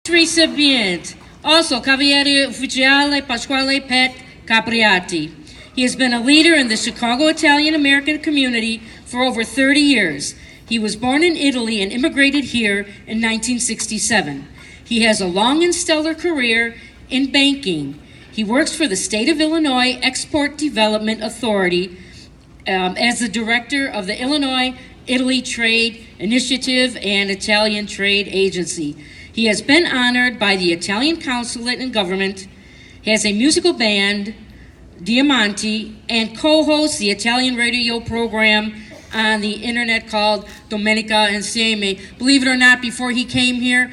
Recipient, also Cavaliere Ufficiale Pasquale Pat Capriati. He has been a leader in the Chicago Italian-American community for over 30 years. He was born in Italy and immigrated here in 1967. He has a long and stellar career in banking. He works for the State of Illinois Export Development Authority as the director of the Illinois-Italy Trade Initiative and Italian Trade Agency. He has been honored by the Italian Consulate and Government, has a musical band, Diamanti, and co-hosts the Italian radio program on the internet called Domenica Insieme. Believe it or not, before he came here,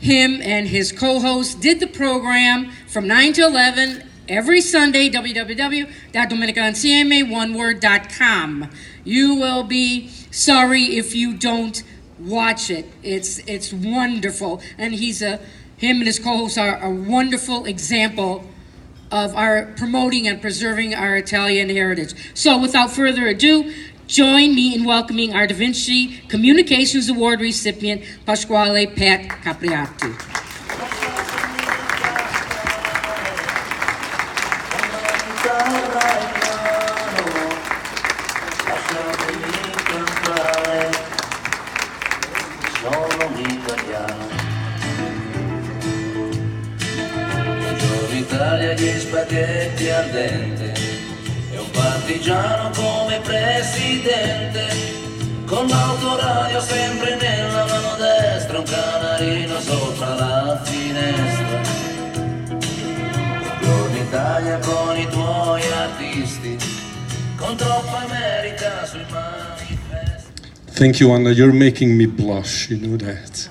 him and his co-host did the program from 9 to 11 every Sunday, www.domenicainsieme.com. You will be sorry if you don't watch it. It's wonderful, and him and his co-hosts are a wonderful example of our promoting and preserving our Italian heritage. So without further ado, join me in welcoming our Da Vinci Communications Award recipient, Pasquale Pat Capriati. Italia gli spaghetti al dente e un partigiano come presidente, con l'autoradio sempre nella mano destra, un canarino sopra la finestra. Buongiorno Italia con i tuoi artisti, con troppa America sui manifesti. Thank you, Anna. You're making me blush, you know that.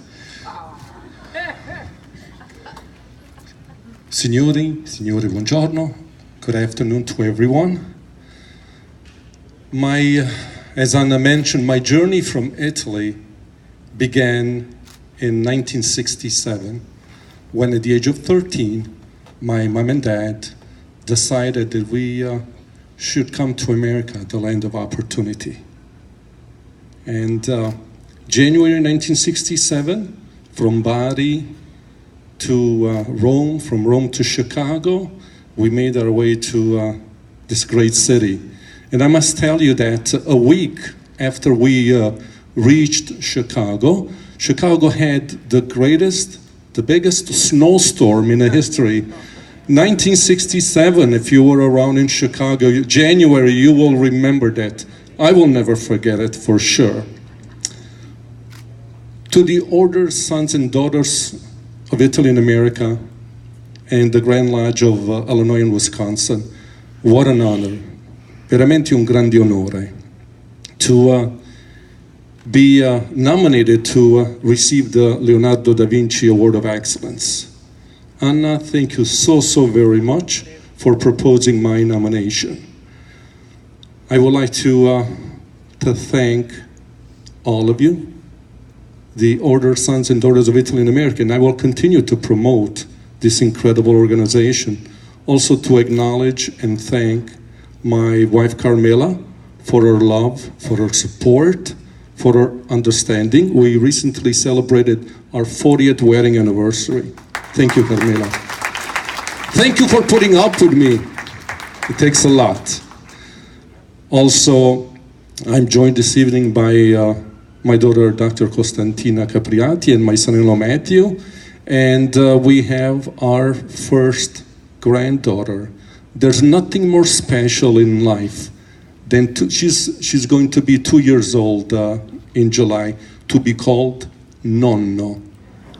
Signori, buongiorno. Good afternoon to everyone. As Anna mentioned, my journey from Italy began in 1967, when at the age of 13, my mom and dad decided that we should come to America, the land of opportunity. And January 1967, from Bari to Rome, from Rome to Chicago, we made our way to this great city. And I must tell you that a week after we reached Chicago, Chicago had the biggest snowstorm in the history. 1967, if you were around in Chicago, January, you will remember that. I will never forget it, for sure. To the ordered sons and daughters of Italy and America and the Grand Lodge of Illinois and Wisconsin, what an honor, veramente un grande onore to be nominated to receive the Leonardo da Vinci Award of Excellence. Anna, thank you so very much for proposing my nomination. I would like to thank all of you, the Order Sons and Daughters of Italy and America, and I will continue to promote this incredible organization. Also to acknowledge and thank my wife Carmela for her love, for her support, for her understanding. We recently celebrated our 40th wedding anniversary. Thank you, Carmela. Thank you for putting up with me. It takes a lot. Also, I'm joined this evening by my daughter, Dr. Costantina Capriati, and my son-in-law, Matthew. And we have our first granddaughter. There's nothing more special in life than she's going to be 2 years old in July, to be called nonno,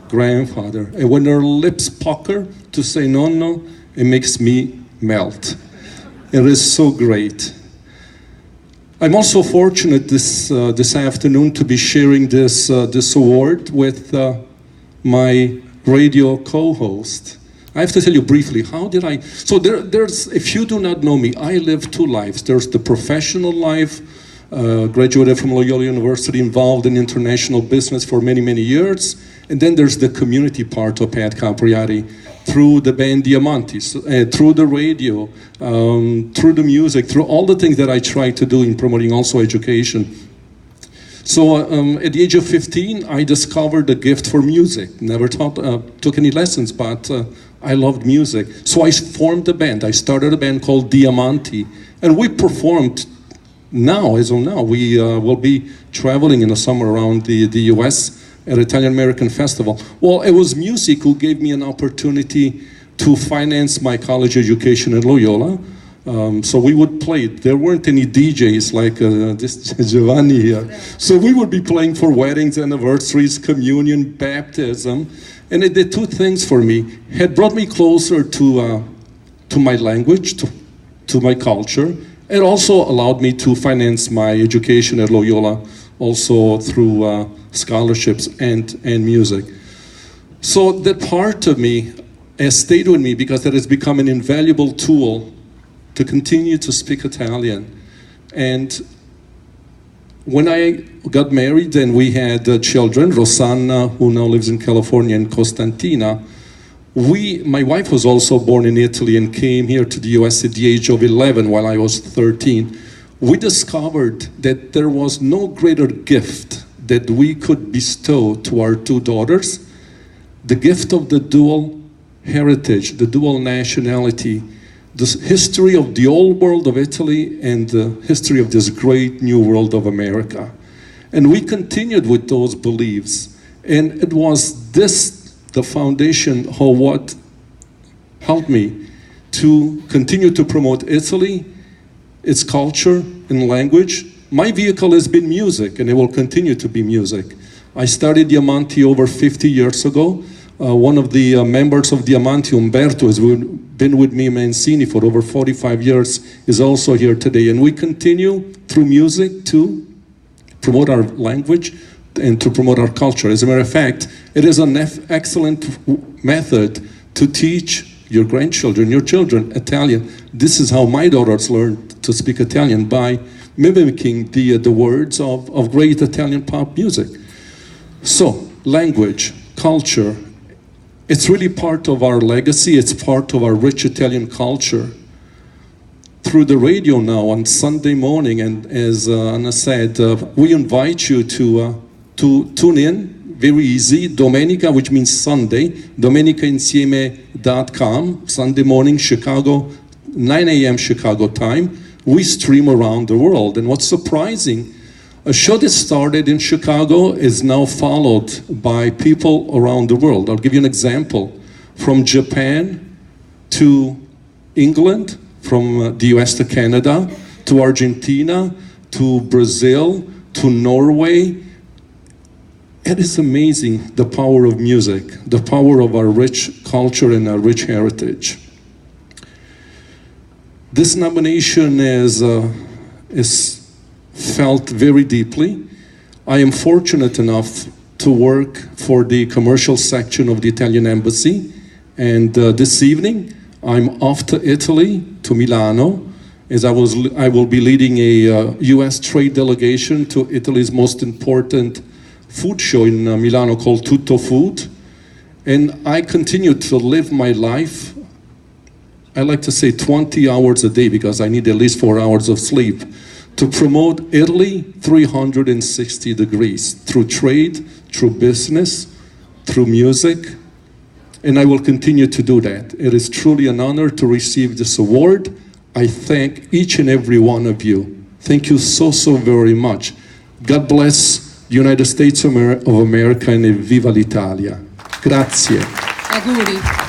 grandfather. And when her lips pucker to say nonno, it makes me melt. It is so great. I'm also fortunate this afternoon to be sharing this award with my radio co-host. I have to tell you briefly, how did I... So there's, if you do not know me, I live two lives. There's the professional life, graduated from Loyola University, involved in international business for many years. And then there's the community part of Pat Capriati, through the band Diamantis, through the radio, through the music, through all the things that I try to do in promoting also education. So at the age of 15, I discovered a gift for music. Never took any lessons, but I loved music. So I formed a band. I started a band called Diamanti, and we performed. Now, as of now, we will be traveling in the summer around the US at Italian-American Festival. Well, it was music who gave me an opportunity to finance my college education at Loyola. So we would play. There weren't any DJs like this Giovanni here. So we would be playing for weddings, anniversaries, communion, baptism. And it did two things for me. It had brought me closer to my language, to my culture. It also allowed me to finance my education at Loyola, also through scholarships and music. So that part of me has stayed with me because it has become an invaluable tool to continue to speak Italian. And when I got married and we had children, Rosanna, who now lives in California, and Costantina, my wife was also born in Italy and came here to the US at the age of 11 while I was 13. We discovered that there was no greater gift that we could bestow to our two daughters, the gift of the dual heritage, the dual nationality, the history of the old world of Italy and the history of this great new world of America. And we continued with those beliefs. And it was the foundation of what helped me to continue to promote Italy, its culture and language. My vehicle has been music, and it will continue to be music. I started Diamanti over 50 years ago. One of the members of Diamanti, Umberto, has been with me, Mancini, for over 45 years, is also here today. And we continue through music to promote our language and to promote our culture. As a matter of fact, it is an excellent method to teach your grandchildren, your children, Italian. This is how my daughters learned to speak Italian, by mimicking the words of great Italian pop music. So, language, culture, it's really part of our legacy. It's part of our rich Italian culture. Through the radio now on Sunday morning, and as Anna said, we invite you to tune in. Very easy. Domenica, which means Sunday. DomenicaInsieme.com. Sunday morning, Chicago, 9 a.m. Chicago time. We stream around the world. And what's surprising, a show that started in Chicago is now followed by people around the world. I'll give you an example. From Japan to England, from the US to Canada, to Argentina, to Brazil, to Norway. It is amazing, the power of music, the power of our rich culture and our rich heritage. This nomination is felt very deeply. I am fortunate enough to work for the commercial section of the Italian Embassy, and this evening I'm off to Italy, to Milano, as I will be leading a US trade delegation to Italy's most important food show in Milano called Tutto Food. And I continue to live my life, I like to say 20 hours a day, because I need at least 4 hours of sleep, to promote Italy 360 degrees, through trade, through business, through music, and I will continue to do that. It is truly an honor to receive this award. I thank each and every one of you. Thank you so very much. God bless the United States of America, and viva l'Italia. Grazie. Auguri.